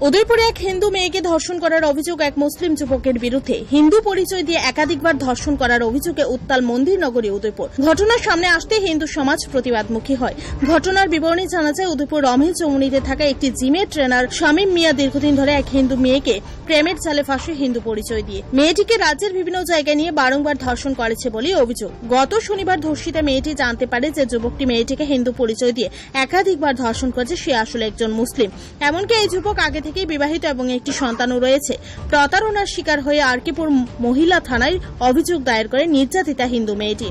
উদয়পুরে এক হিন্দু মেয়েকে ধর্ষণ করার অভিযোগ এক মুসলিম যুবকের বিরুদ্ধে। হিন্দু পরিচয় দিয়ে একাধিকবার ধর্ষণ করার অভিযোগে উত্তাল মন্দির নগরী উদয়পুর। ঘটনার সামনে আসতে হিন্দু সমাজ প্রতিবাদমুখী হয়। ঘটনার বিবরণী জানা যায়, উদয়পুর রমেশ চৌমুনিতে থাকা একটি জিমের ট্রেনার শামীম মিয়া দীর্ঘদিন ধরে এক হিন্দু মেয়েকে প্রেমের জালে ফাঁসে হিন্দু পরিচয় দিয়ে মেয়েটিকে রাজ্যের বিভিন্ন জায়গায় নিয়ে বারংবার ধর্ষণ করেছে বলে অভিযোগ। গত শনিবার ধর্ষিতা মেয়েটি জানতে পারে যে যুবকটি মেয়েটিকে হিন্দু পরিচয় দিয়ে একাধিকবার ধর্ষণ করেছে সে আসলে একজন মুসলিম। এমনকি এই যুবক আগে থেকেই বিবাহিত এবং একটি সন্তানও রয়েছে। প্রতারণার শিকার হয়ে আরকিপুর মহিলা থানায় অভিযোগ দায়ের করে নির্যাতিতা হিন্দু মেয়েটি।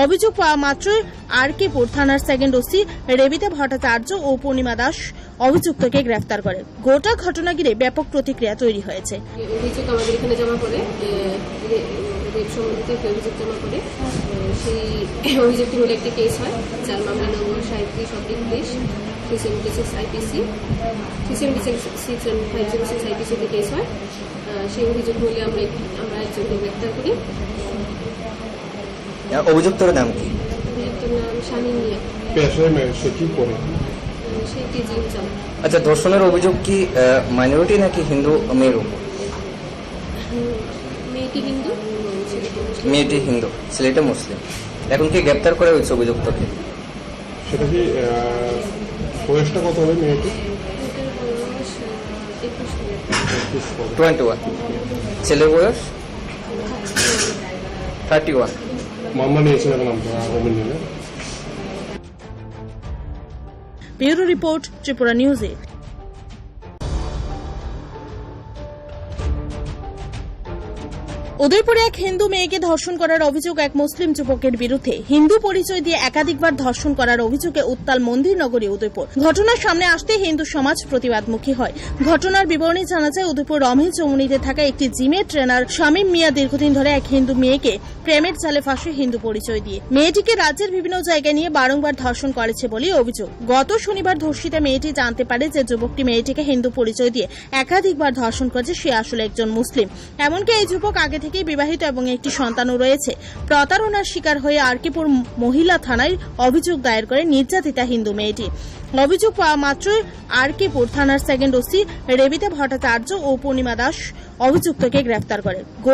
অভিযোগ পাওয়া মাত্রই আরকিপুর থানার সেকেন্ড ওসি রেবিতা ভট্টাচার্য ও পূর্ণিমা দাস অভিযুক্তকে গ্রেফতার করে। গোটা ঘটনা ঘিরে ব্যাপক প্রতিক্রিয়া তৈরি হয়েছে। অভিযোগ আমাদের এখানে জমা করে রেপ সম্বন্ধিত অভিযোগ জমা করে সেই অভিযোগটি হলে একটি কেস হয়, যার মামলা নম্বর 37/20 376 আইপিসি 376 আইপিসিতে কেস হয়। সেই অভিযোগ হলে আমরা একজনকে গ্রেফতার করি। অভিযুক্তের নাম কি? অভিযুক্তের নাম শামীম মিয়া। সে কি করে? সে একটি জিম চালায়। আচ্ছা, ধর্ষণের অভিযোগ কি মাইনরিটি নাকি হিন্দু মেয়ের উপর? মেয়েটি হিন্দু, মেয়েটি হিন্দু, ছেলেটা মুসলিম। এখন কি গ্রেপ্তার করা হয়েছে অভিযুক্তকে? সেটা কি বয়সটা কত হবে মেয়েটি? 21। ছেলের বয়স 31। মামলা নিয়েছেন এখন আপনারা আগামী নিয়ে? ব্যুরো রিপোর্ট, ত্রিপুরা নিউজে। উদয়পুরে এক হিন্দু মেয়েকে ধর্ষণ করার অভিযোগ এক মুসলিম যুবকের বিরুদ্ধে। হিন্দু পরিচয় দিয়ে একাধিকবার ধর্ষণ করার অভিযোগে উত্তাল মন্দির নগরী উদয়পুর। ঘটনার সামনে আসতে হিন্দু সমাজ প্রতিবাদমুখী হয়। ঘটনার বিবরণী জানা যায়, উদয়পুর রমেশ চৌমুনিতে থাকা একটি জিমের ট্রেনার শামীম মিয়া দীর্ঘদিন ধরে এক হিন্দু মেয়েকে প্রেমের জালে ফাঁসে হিন্দু পরিচয় দিয়ে মেয়েটিকে রাজ্যের বিভিন্ন জায়গায় নিয়ে বারংবার ধর্ষণ করেছে বলে অভিযোগ। গত শনিবার ধর্ষিতা মেয়েটি জানতে পারে যে যুবকটি মেয়েটিকে হিন্দু পরিচয় দিয়ে একাধিকবার ধর্ষণ করেছে সে আসলে একজন মুসলিম। এমনকি এই যুবক আগে থেকেই বিবাহিত এবং একটি সন্তানও রয়েছে। প্রতারণার শিকার হয়ে আরকিপুর মহিলা থানায় অভিযোগ দায়ের করে নির্যাতিতা হিন্দু মেয়েটি। অভিযোগ পাওয়া মাত্রই আরকিপুর থানার সেকেন্ড ওসি রেবিতা ভট্টাচার্য ও পূর্ণিমা দাস অভিযুক্তকে গ্রেফতার করে।